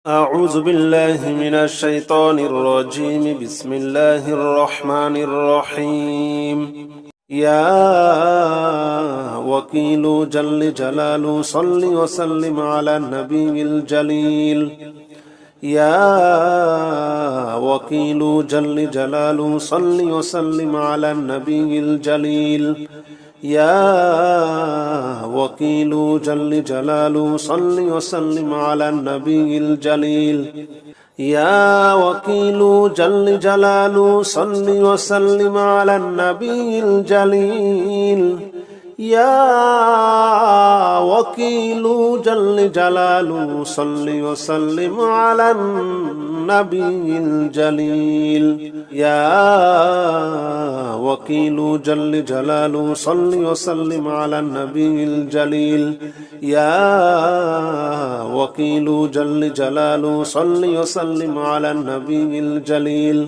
أعوذ بالله من الشيطان الرجيم. بسم الله الرحمن الرحيم. يا وكيل جل جلاله صل وسلم على النبي الجليل. يا وكيل جل جلاله صل وسلم على النبي الجليل. يا وكيل جل جلاله صل وسلم على النبي الجليل. يا وكيل جل جلاله صل وسلم على النبي الجليل. يا وكيل جل جلاله صل وسلم على النبي الجليل. يا وكيل جل جلاله صل وسلم على النبي الجليل. يا وكيل جل جلاله صل وسلم على النبي الجليل.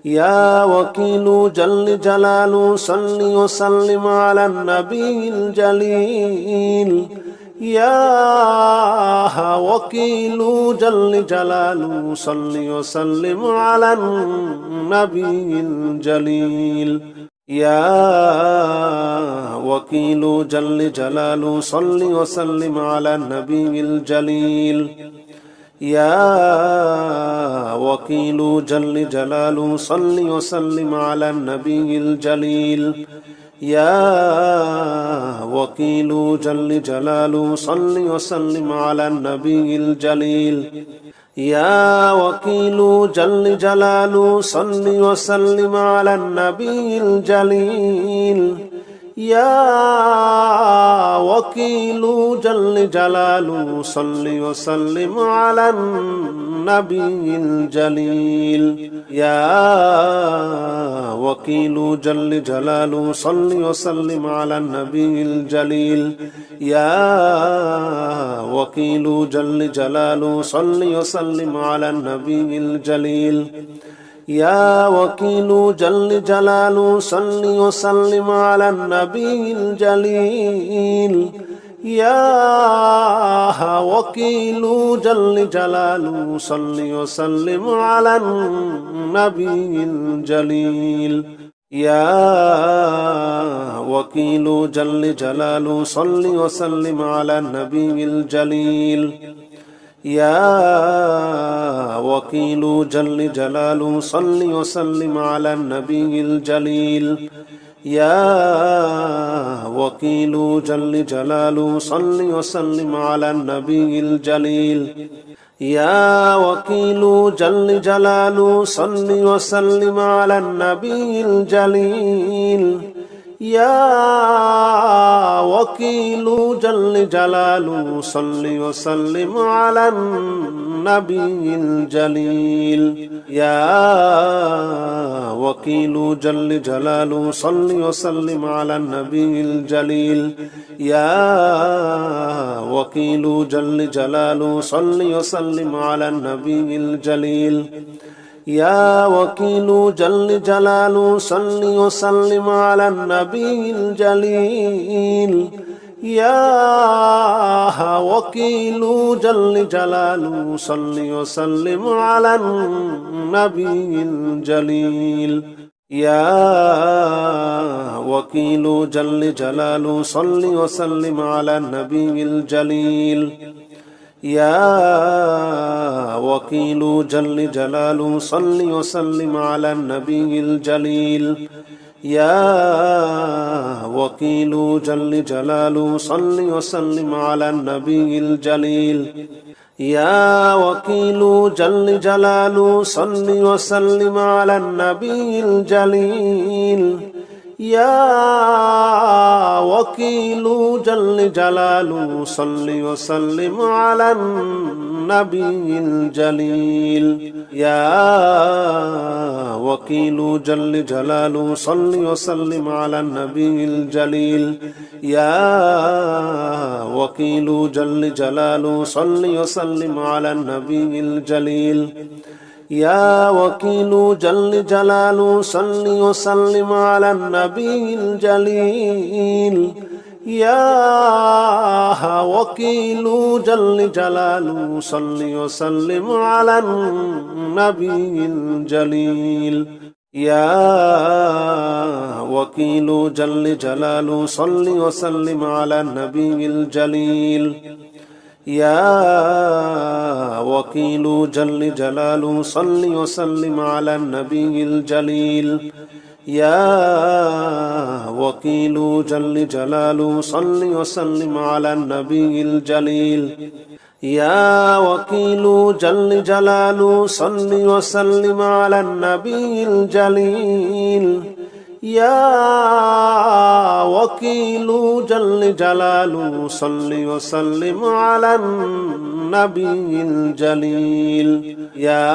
يا وكيل جل جلاله صل وسلم على النبي الجليل. يا وكيل جل جلاله صل وسلم على النبي الجليل. يا وكيل جل جلاله صل وسلم على النبي الجليل. يا وكيل جل جلاله صل وسلم على النبي الجليل. يا وكيل جل جلاله صل وسلم على النبي الجليل. يا وكيل جل جلاله صل وسلم على النبي الجليل. يا وكيل جل جلاله صل وسلم على النبي الجليل. يا وكيل جل جلاله صل وسلم على النبي الجليل. يا وكيل جل جلاله صل وسلم على النبي الجليل. يا وكيل جل جلاله صل وسلم على النبي الجليل. يا وكيل جل جلاله صل وسلم على النبي الجليل. يا وكيل جل جلاله صل وسلم على النبي الجليل. يا وكيل جل جلاله صل وسلم على النبي الجليل. يا وكيل جل جلاله صل وسلم على النبي الجليل. يا وكيل جل جلاله صل وسلم على النبي الجليل. يا وكيل جل جلاله صل وسلم على النبي الجليل. يا وكيل جل جلاله صل وسلم على النبي الجليل. يا وكيل جل جلاله صل وسلم على النبي الجليل. يا وكيل جل جلاله صل وسلم على النبي الجليل. يا وكيل جل جلاله صل وسلم على النبي الجليل. يا وكيل جل جلاله صل وسلم على النبي الجليل. يا وكيل جل جلاله صل وسلم على النبي الجليل. يا وكيل جل جلاله صل وسلم على النبي الجليل. يا وكيل جل جلاله صل وسلم على النبي الجليل. يا وكيل جل جلاله صل وسلم على النبي الجليل. يا وكيل جل جلاله صل وسلم على النبي الجليل. يا وكيل جل جلاله صل وسلم على النبي الجليل. يا وكيل جل جلاله صل وسلم على النبي الجليل. يا وكيل جل جلاله صل وسلم على النبي الجليل يا وكيل جل جلاله صل وسلم على النبي الجليل يا وكيل جل جلاله صل وسلم على النبي الجليل يا وكيل جل جلاله صل وسلم على النبي الجليل يا وكيل جل جلاله صل وسلم على النبي الجليل يا وكيل جل جلاله صل وسلم على النبي الجليل يا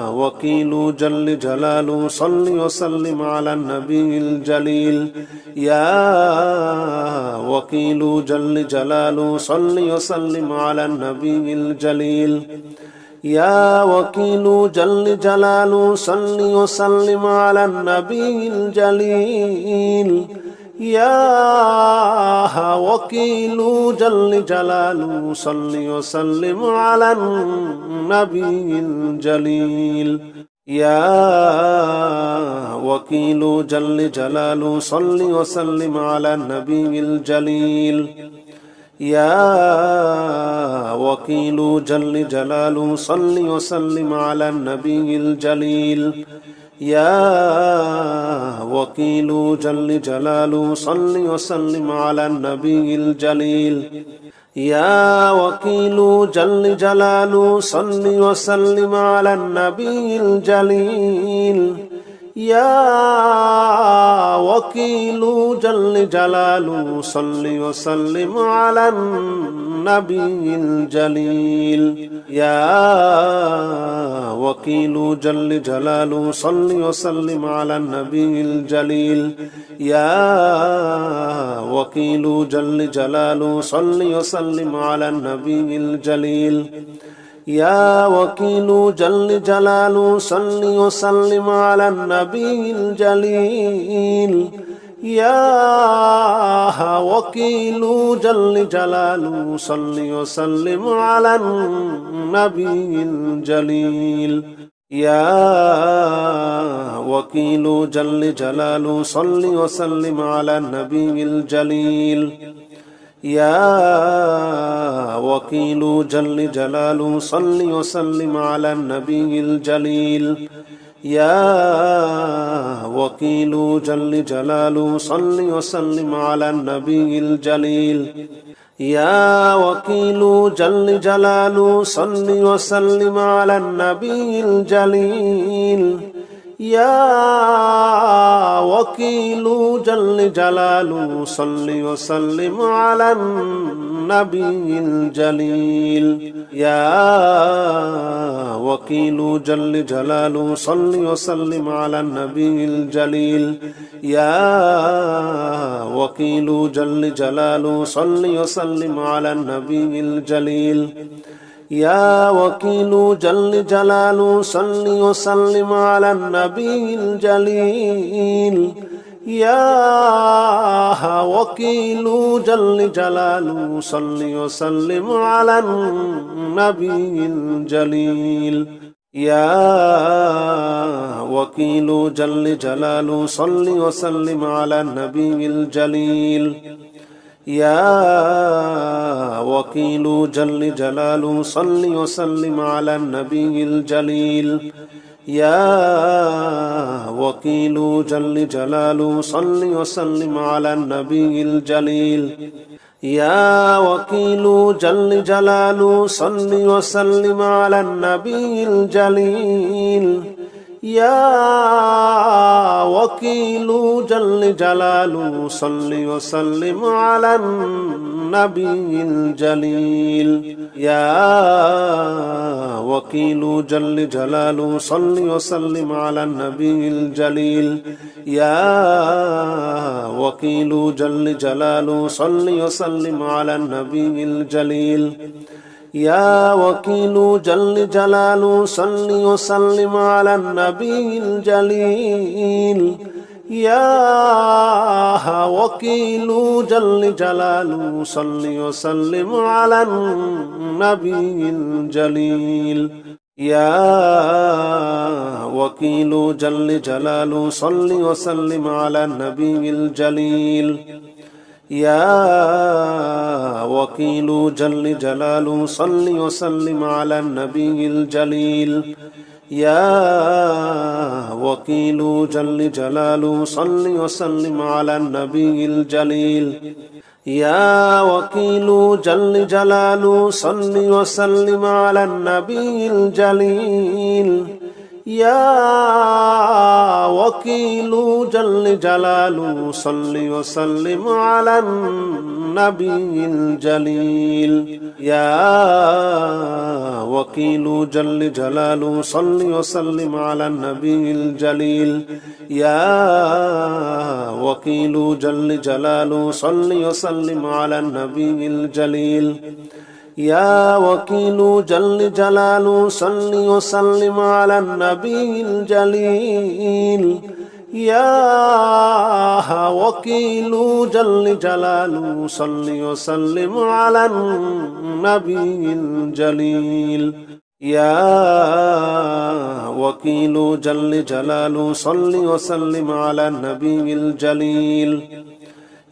وكيل جل جلاله صل وسلم على النبي الجليل يا وكيل جل جلاله صل وسلم على النبي الجليل يا وكيل جل جلاله صل وسلم على النبي الجليل يا وكيل جل جلاله صل وسلم على النبي الجليل يا وكيل جل جلاله صل وسلم على النبي الجليل يا وكيل جل جلاله صل وسلم على النبي الجليل يا وكيل جل جلاله صل وسلم على النبي الجليل يا وكيل جل جلاله صل وسلم على النبي الجليل يا وكيل جل جلاله صل وسلم على النبي الجليل يا وكيل جل جلاله صل وسلم على النبي الجليل يا وكيل جل جلاله صل وسلم على النبي الجليل يا وكيل جل جلاله صل وسلم على النبي الجليل يا وكيل جل جلاله صل وسلم على النبي الجليل يا وكيل جل جلاله صل وسلم على النبي الجليل يا وكيل جل جلاله صل وسلم على النبي الجليل يا وكيل جل جلاله صل وسلم على النبي الجليل يا وكيل جل جلاله صل وسلم على النبي الجليل يا وكيل جل جلاله صل وسلم على النبي الجليل يا وكيل جل جلاله صل وسلم على النبي الجليل يا وكيل جل جلاله صل وسلم على النبي الجليل يا وكيل جل جلاله صل وسلم على النبي الجليل يا وكيل جل جلاله صل وسلم على النبي الجليل يا وكيل جل جلاله صل وسلم على النبي الجليل يا وكيل جل جلاله صل وسلم على النبي الجليل يا وكيل جل جلاله صل وسلم على النبي الجليل يا وكيل جل جلاله صل وسلم على النبي الجليل يا وكيل جل جلاله صل وسلم على النبي الجليل يا وكيل جل جلاله صل وسلم على النبي الجليل يا وكيل جل جلاله صل وسلم على النبي الجليل يا وكيل جل جلاله صل وسلم على النبي الجليل يا وكيل جل جلاله صل وسلم على النبي الجليل يا وكيل جل جلاله صل وسلم على النبي الجليل يا وكيل جل جلاله صل وسلم على النبي الجليل يا وكيل جل جلاله صل وسلم على النبي الجليل يا وكيل جل جلاله صل وسلم على النبي الجليل يا وكيل جل جلاله صل وسلم على النبي الجليل يا وكيل جل جلاله صل وسلم على النبي الجليل يا وكيل جل جلاله صل وسلم على النبي الجليل يا وكيل جل جلاله صل وسلم على النبي الجليل يا وكيل جل جلاله صل وسلم على النبي الجليل يا وكيل جل جلاله صل وسلم على النبي الجليل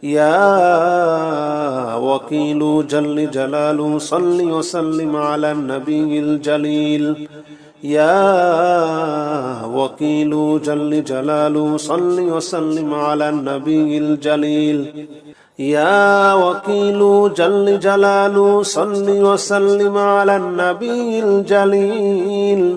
يا وكيل جل جلاله صل وسلم على النبي الجليل يا وكيل جل جلاله صل وسلم على النبي الجليل يا وكيل جل جلاله صل وسلم على النبي الجليل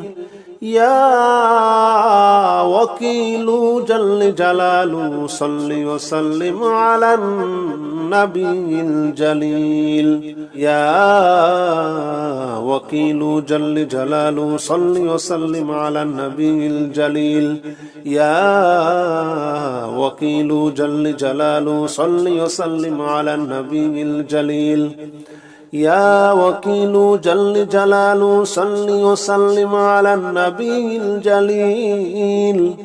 يا وكيل جل جلاله صل وسلم على النبي الجليل يا وكيل جل جلاله صل وسلم على النبي الجليل يا وكيل جل جلاله صل وسلم على النبي الجليل يا وكيل جل جلاله صل وسلم على النبي الجليل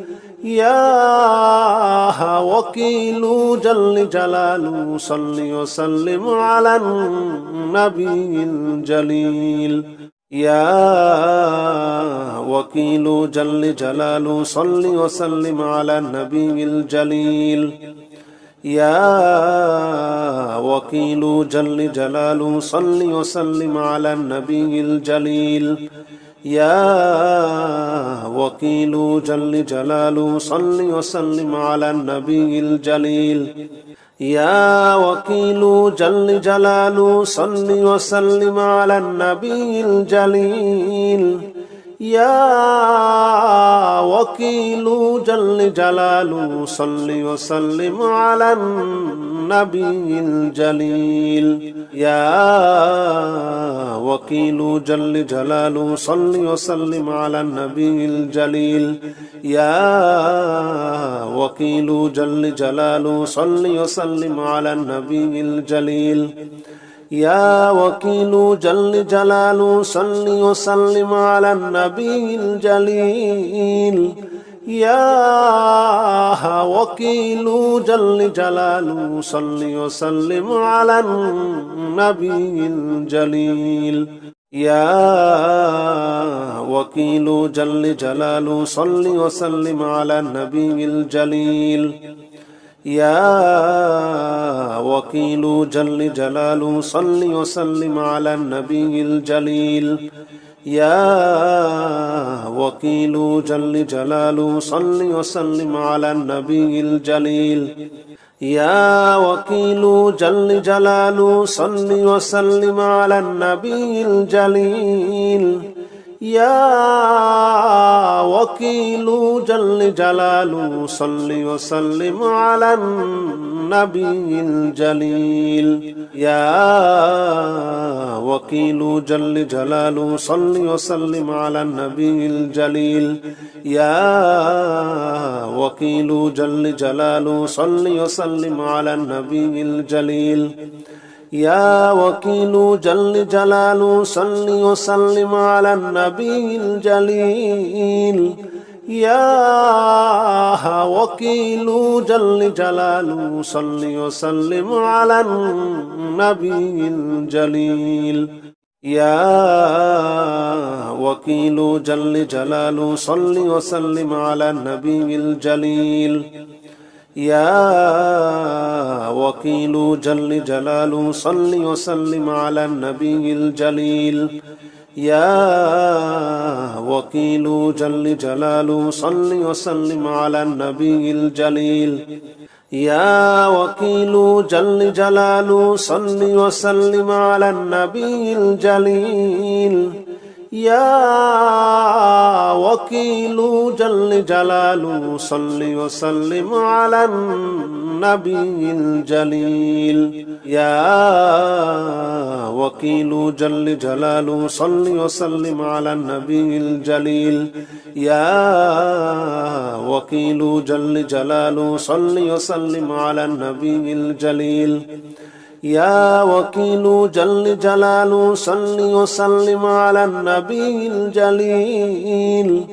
يا وكيل جل جلاله صل وسلم على النبي الجليل يا وكيل جل جلاله صل وسلم على النبي الجليل يا وكيل جل جلاله صل وسلم على النبي الجليل يا وكيل جل جلاله صل وسلم على النبي الجليل يا وكيل جل جلاله صل وسلم على النبي الجليل يا وكيل جل جلاله صل وسلم على النبي الجليل يا وكيل جل جلاله صل وسلم على النبي الجليل يا وكيل جل جلاله صل وسلم على النبي الجليل يا وكيل جل جلاله صل وسلم على النبي الجليل يا وكيل جل جلاله صل وسلم على النبي الجليل يا وكيل جل جلاله صل وسلم على النبي الجليل يا وكيل جل جلاله صل وسلم على النبي الجليل يا وكيل جل جلاله صل وسلم على النبي الجليل يا وكيل جل جلاله صل وسلم على النبي الجليل يا وكيل جل جلاله صل وسلم على النبي الجليل يا وكيل جل جلاله صل وسلم على النبي الجليل يا وكيل جل جلاله صل وسلم على النبي الجليل يا وكيل جل جلاله صل وسلم على النبي الجليل يا وكيل جل جلاله صل وسلم على النبي الجليل يا وكيل جل جلاله صل وسلم على النبي الجليل يا وكيل جل جلاله صل وسلم على النبي الجليل يا وكيل جل جلاله صل وسلم على النبي الجليل يا وكيل جل جلاله صل وسلم على النبي الجليل يا وكيل جل جلاله صل وسلم على النبي الجليل يا وكيل جل جلاله صل وسلم على النبي الجليل يا وكيل جل جلاله صل وسلم على النبي الجليل يا وكيل جل جلاله صل وسلم على النبي الجليل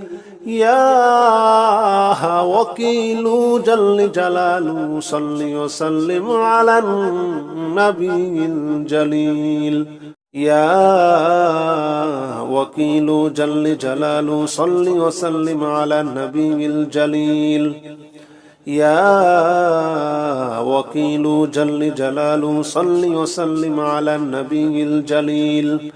يا وكيل جل جلاله صل وسلم على النبي الجليل يا وكيل جل جلاله صل وسلم على النبي الجليل يا وكيل جل جلاله صل وسلم على النبي الجليل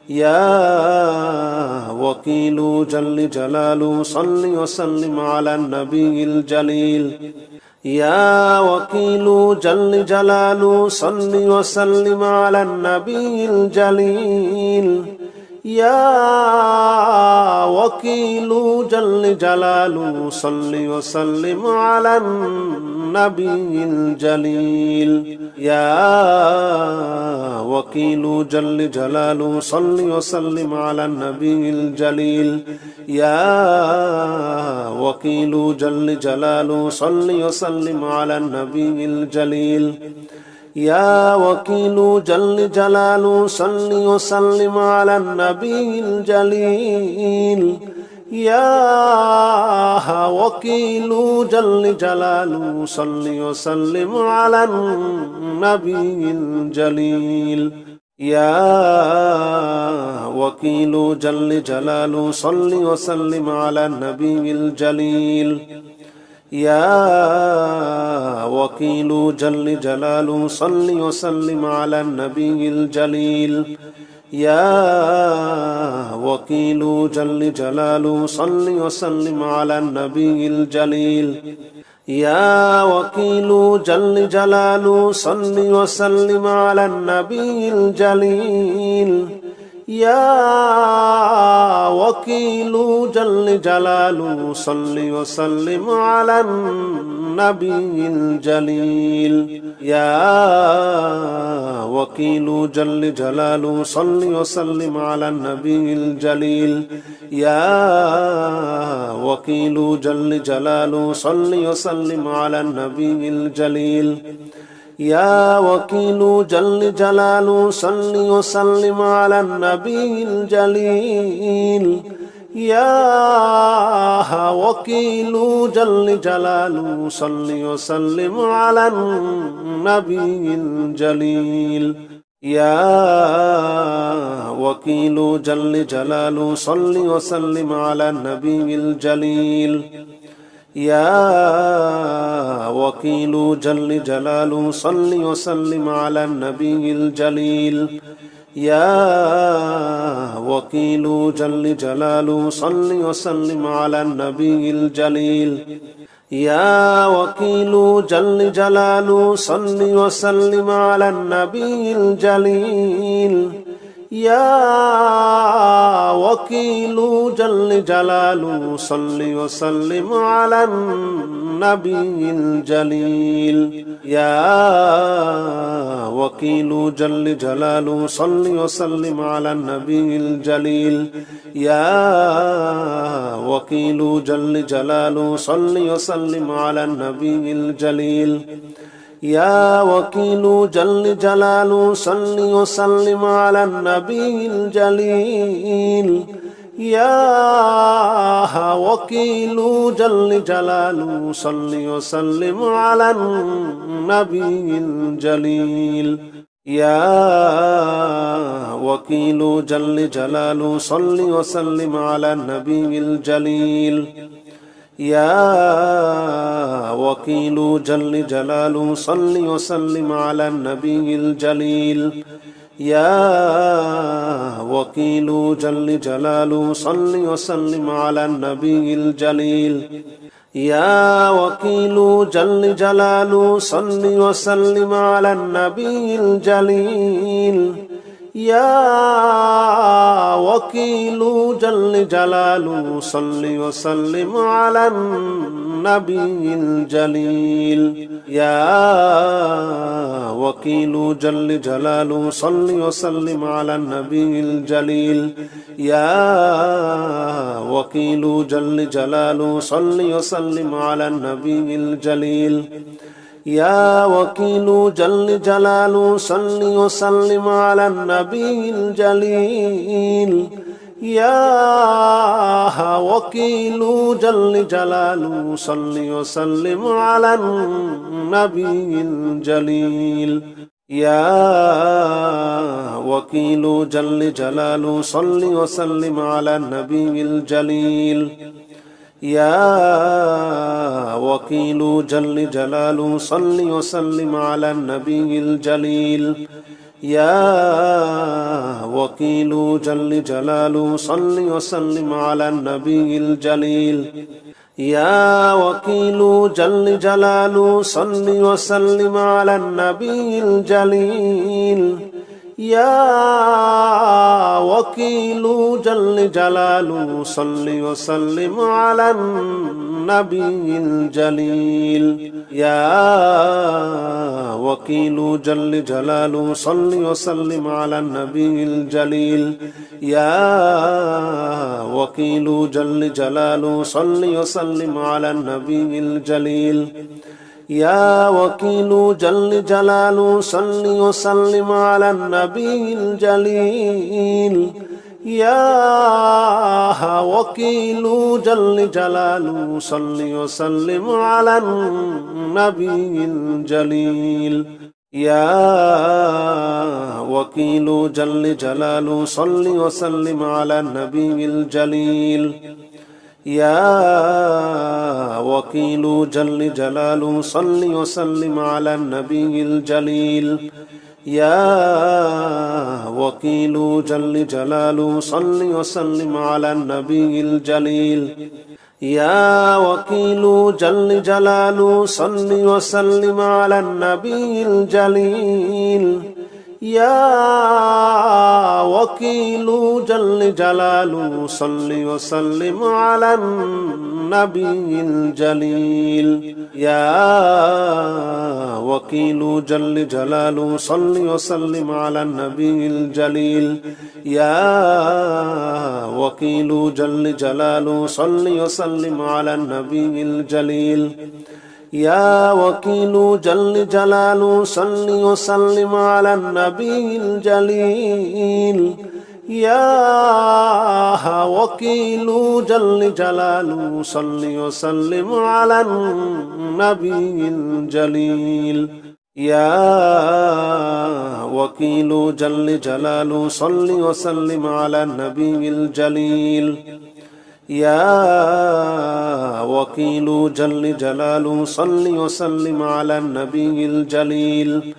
يا وكيل جل جلاله صل وسلم على النبي الجليل يا وكيل جل جلاله صل وسلم على النبي الجليل يا وكيل جل جلاله صل وسلم على النبي الجليل يا وكيل جل جلاله صل وسلم على النبي الجليل يا وكيل جل جلاله صل وسلم على النبي الجليل يا وكيل جل جلاله صل وسلم على النبي الجليل يا وكيل جل جلاله صل وسلم على النبي الجليل يا وكيل جل جلاله صل وسلم على النبي الجليل يا وكيل جل جلاله صل وسلم على النبي الجليل يا وكيل جل جلاله صل وسلم على النبي الجليل يا وكيل جل جلاله صل وسلم على النبي الجليل يا وكيل جل جلاله صل وسلم على النبي الجليل يا وكيل جل جلاله صل وسلم على النبي الجليل يا وكيل جل جلاله صل وسلم على النبي الجليل يا وكيل جل جلاله صل وسلم على النبي الجليل يا وكيل جل جلاله صل وسلم على النبي الجليل يا وكيل جل جلاله صل وسلم على النبي الجليل يا وكيل جل جلاله صل وسلم على النبي الجليل يا وكيل جل جلاله صل وسلم على النبي الجليل يا وكيل جل جلاله صل وسلم على النبي الجليل يا وكيل جل جلاله صل وسلم على النبي الجليل يا وكيل جل جلاله صل وسلم على النبي الجليل يا وكيل جل جلاله صل وسلم على النبي الجليل يا وكيل جل جلاله صل وسلم على النبي الجليل يا وكيل جل جلاله صل وسلم على النبي الجليل يا وكيل جل جلاله صل وسلم على النبي الجليل يا وكيل جل جلاله صل وسلم على النبي الجليل يا وكيل جل جلاله صل وسلم على النبي الجليل يا وكيل جل جلاله صل وسلم على النبي الجليل يا وكيل جل جلاله صل وسلم على النبي الجليل يا وكيل جل جلاله صل وسلم على النبي الجليل يا وكيل جل جلاله صل وسلم على النبي الجليل يا وكيل جل جلاله صل وسلم على النبي الجليل يا وكيل جل جلاله صل وسلم على النبي الجليل يا وكيل جل جلاله صل وسلم على النبي الجليل يا وكيل جل جلاله صل وسلم على النبي الجليل يا وكيل جل جلاله صل وسلم على النبي الجليل يا وكيل جل جلاله صل وسلم على النبي الجليل يا وكيل جل جلاله صل وسلم على النبي الجليل يا وكيل جل جلاله صل وسلم على النبي الجليل يا وكيل جل جلاله صل وسلم على النبي الجليل يا وكيل جل جلاله صل وسلم على النبي الجليل يا وكيل جل جلاله صل وسلم على النبي الجليل يا وكيل جل جلاله صل وسلم على النبي الجليل يا وكيل جل جلاله صل وسلم على النبي الجليل يا وكيل جل جلاله صل وسلم على النبي الجليل يا وكيل جل جلاله صل وسلم على النبي الجليل يا وكيل جل جلاله صل وسلم على النبي الجليل يا وكيل جل جلاله صل وسلم على النبي الجليل يا وكيل جل جلاله صل وسلم على النبي الجليل يا وكيل جل جلاله صل وسلم على النبي الجليل يا وكيل جل جلاله صل وسلم على النبي الجليل يا وكيل جل جلاله صل وسلم على النبي الجليل يا وكيل جل جلاله صل وسلم على النبي الجليل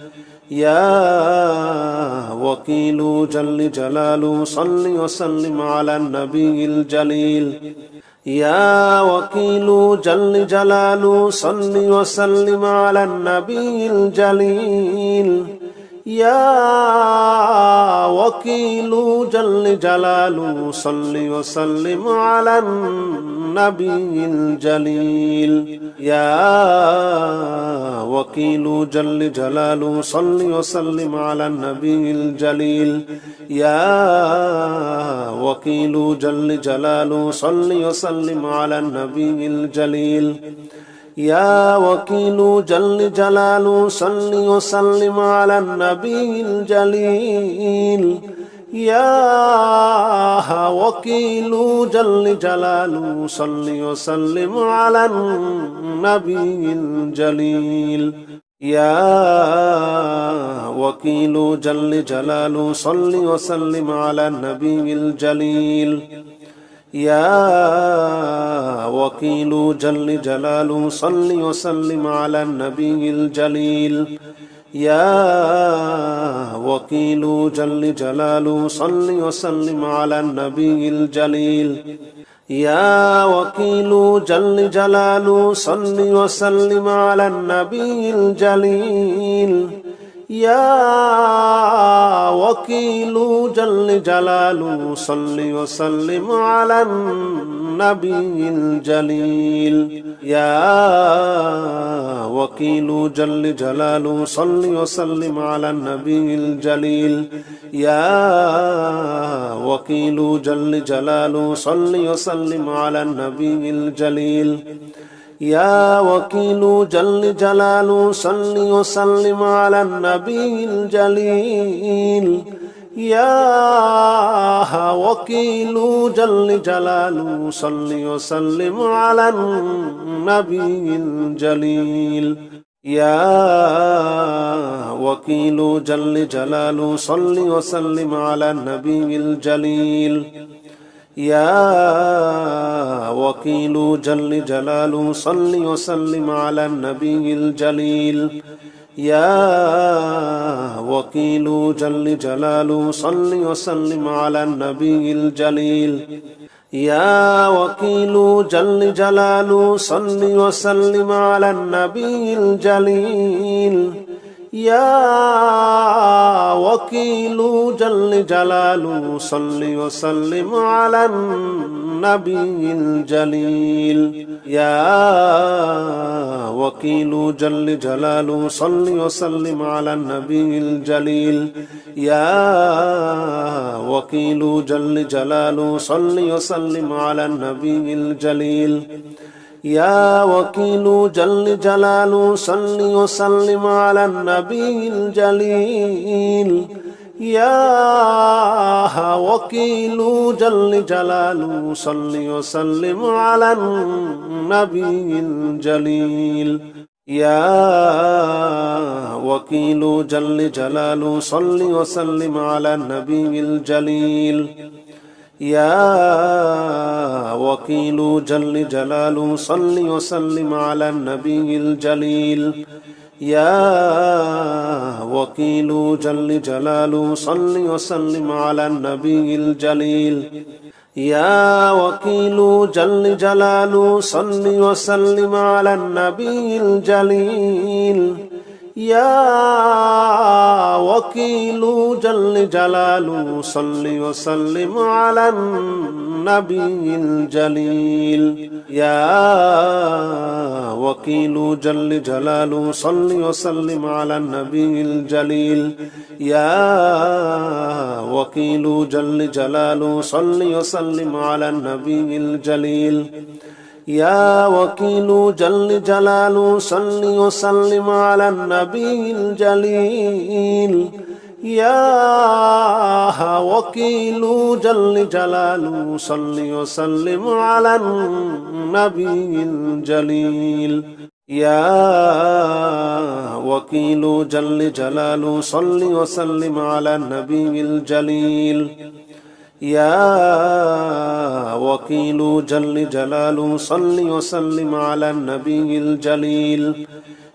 يا وكيل جل جلاله صل وسلم على النبي الجليل يا وكيل جل جلاله صل وسلم على النبي الجليل يا وكيل جل جلاله صل وسلم على النبي الجليل يا وكيل جل جلاله صل وسلم على النبي الجليل يا وكيل جل جلاله صل وسلم على النبي الجليل يا وكيل جل جلاله صل وسلم على النبي الجليل يا وكيل جل جلاله صل وسلم على النبي الجليل يا وكيل جل جلاله صل وسلم على النبي الجليل يا وكيل جل جلاله صل وسلم على النبي الجليل يا وكيل جل جلاله صل وسلم على النبي الجليل يا وكيل جل جلاله صل وسلم على النبي الجليل يا وكيل جل جلاله صل وسلم على النبي الجليل يا وكيل جل جلاله صل وسلم على النبي الجليل يا وكيل جل جلاله صل وسلم على النبي الجليل يا وكيل جل جلاله صل وسلم على النبي الجليل يا وكيل جل جلاله صل وسلم على النبي الجليل يا وكيل جل جلاله صل وسلم على النبي الجليل يا وكيل جل جلاله صل وسلم على النبي الجليل يا وكيل جل جلاله صل وسلم على النبي الجليل يا وكيل جل جلاله صل وسلم على النبي الجليل يا وكيل جل جلاله صل وسلم على النبي الجليل يا وكيل جل جلاله صل وسلم على النبي الجليل يا وكيل جل جلاله صل وسلم على النبي الجليل يا وكيل جل جلاله صل وسلم على النبي الجليل يا وكيل جل جلاله صل وسلم على النبي الجليل يا وكيل جل جلاله صل وسلم على النبي الجليل يا وكيل جل جلاله صل وسلم على النبي الجليل يا وكيل جل جلاله صل وسلم على النبي الجليل يا وكيل جل جلاله صل وسلم على النبي الجليل يا وكيل جل جلاله صل وسلم على النبي الجليل يا وكيل جل جلاله صل وسلم على النبي الجليل يا وكيل جل جلاله صل وسلم على النبي الجليل يا وكيل جل جلاله صل وسلم على النبي الجليل يا وكيل جل جلاله صل وسلم على النبي الجليل يا وكيل جل جلاله صل وسلم على النبي الجليل يا وكيل جل جلاله صل وسلم على النبي الجليل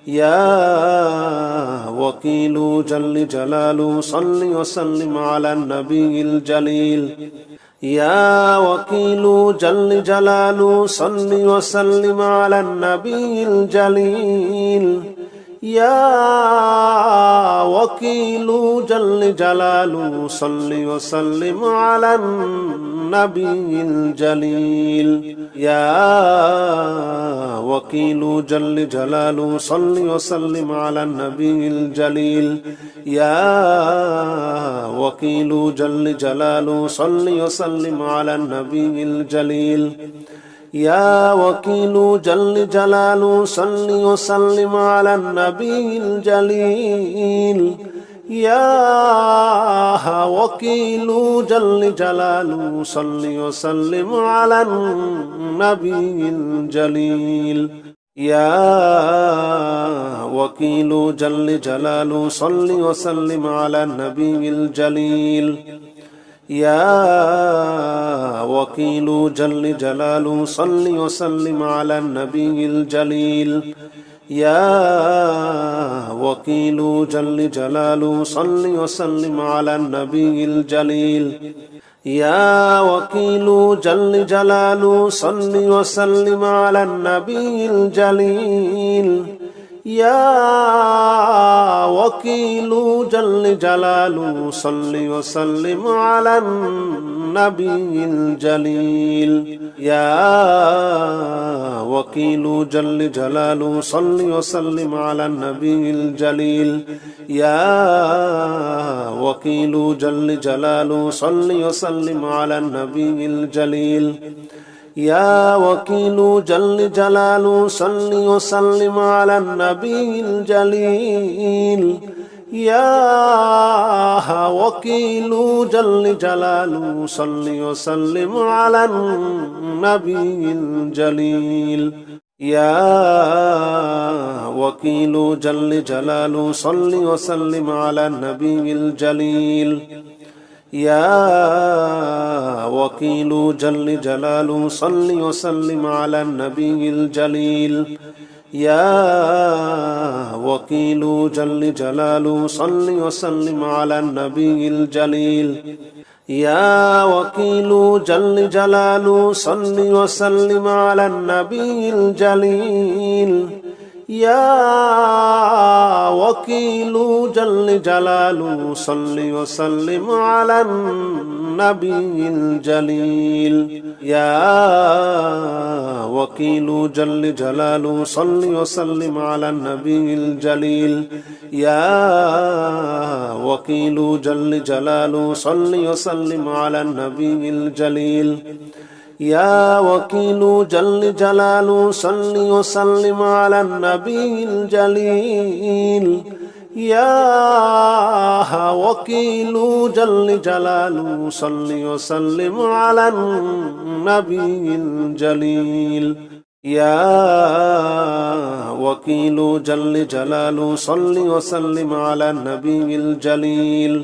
يا وكيل جل جلاله صل وسلم على النبي الجليل يا وكيل جل جلاله صل وسلم على النبي الجليل يا وكيل جل جلاله صل وسلم على النبي الجليل يا وكيل جل جلاله صل وسلم على النبي الجليل يا وكيل جل جلاله صل وسلم على النبي الجليل يا وكيل جل جلاله صل وسلم على النبي الجليل يا وكيل جل جلاله صل وسلم على النبي الجليل يا وكيل جل جلاله صل وسلم على النبي الجليل يا وكيل جل جلاله صل وسلم على النبي الجليل يا وكيل جل جلاله صل وسلم على النبي الجليل يا وكيل جل جلاله صل وسلم على النبي الجليل يا وكيل جل جلاله صل وسلم على النبي الجليل يا وكيل جل جلاله صل وسلم على النبي الجليل يا وكيل جل جلاله صل وسلم على النبي الجليل يا وكيل جل جلاله صل وسلم على النبي الجليل يا وكيل جل جلاله صل وسلم على النبي الجليل يا وكيل جل جلاله صل وسلم على النبي الجليل يا وكيل جل جلاله صل وسلم على النبي الجليل يا وكيل جل جلاله صل وسلم على النبي الجليل يا وكيل جل جلاله صل وسلم على النبي الجليل يا وكيل جل جلاله صل وسلم على النبي الجليل يا وكيل جل جلاله صل وسلم على النبي الجليل يا وكيل جل جلاله صل وسلم على النبي الجليل يا وكيل جل جلاله صل وسلم على النبي الجليل يا وكيل جل جلاله صل وسلم على النبي الجليل يا وكيل جل جلاله صل وسلم على النبي الجليل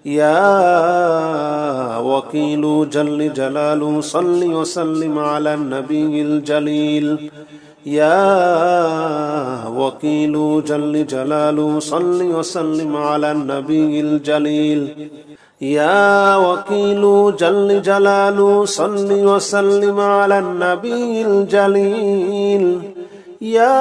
يا وكيل جل جلاله صل وسلم على النبي الجليل يا وكيل جل جلاله صل وسلم على النبي الجليل يا وكيل جل جلاله صل وسلم على النبي الجليل يا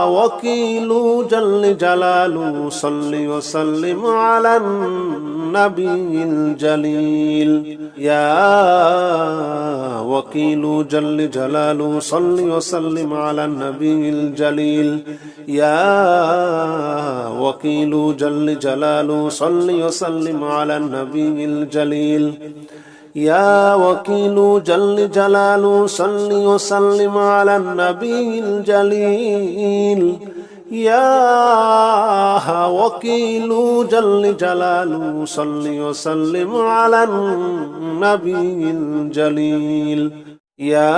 وكيل جل جلاله صل وسلم على النبي الجليل يا وكيل جل جلاله صل وسلم على النبي الجليل يا وكيل جل جلاله صل وسلم على النبي الجليل يا وكيل جل جلاله صل وسلم على النبي الجليل يا وكيل جل جلاله صل وسلم على النبي الجليل يا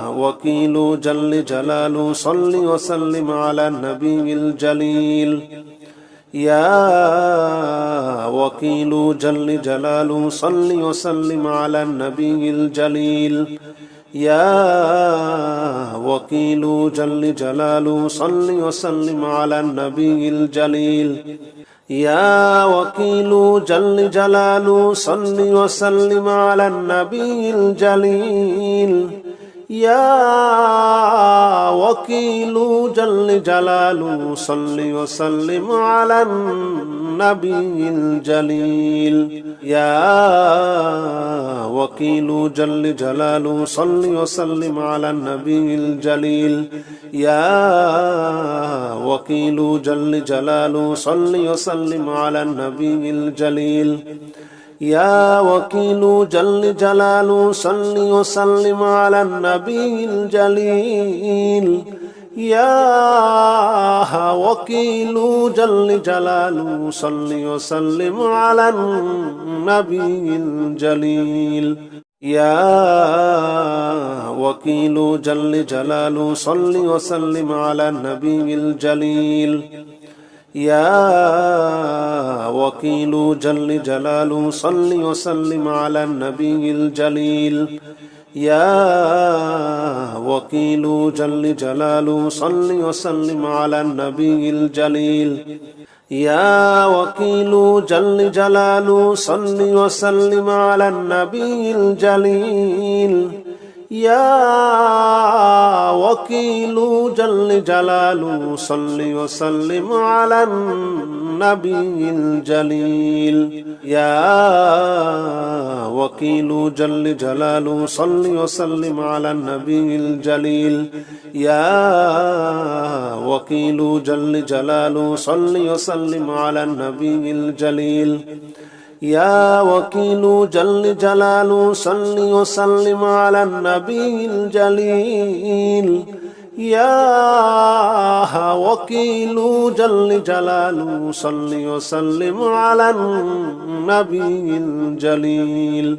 وكيل جل جلاله صل وسلم على النبي الجليل يا وكيل جل جلاله صل وسلم على النبي الجليل يا وكيل جل جلاله صل وسلم على النبي الجليل يا وكيل جل جلاله صل وسلم على النبي الجليل يا وكيل جل جلاله صل وسلم على النبي الجليل يا وكيل جل جلاله صل وسلم على النبي الجليل يا وكيل جل جلاله صل وسلم على النبي الجليل يا وكيل جل جلاله صل وسلم على النبي الجليل يا وكيل جل جلاله صل وسلم على النبي الجليل يا وكيل جل جلاله صل وسلم على النبي الجليل يا وكيل جل جلاله صل وسلم على النبي الجليل يا وكيل جل جلاله صل وسلم على النبي الجليل يا وكيل جل جلاله صل وسلم على النبي الجليل يا وكيل جل جلاله صل وسلم على النبي الجليل يا وكيل جل جلاله صل وسلم على النبي الجليل يا وكيل جل جلاله صل وسلم على النبي الجليل يا وكيل جل جلاله صل وسلم على النبي الجليل يا وكيل جل جلاله صل وسلم على النبي الجليل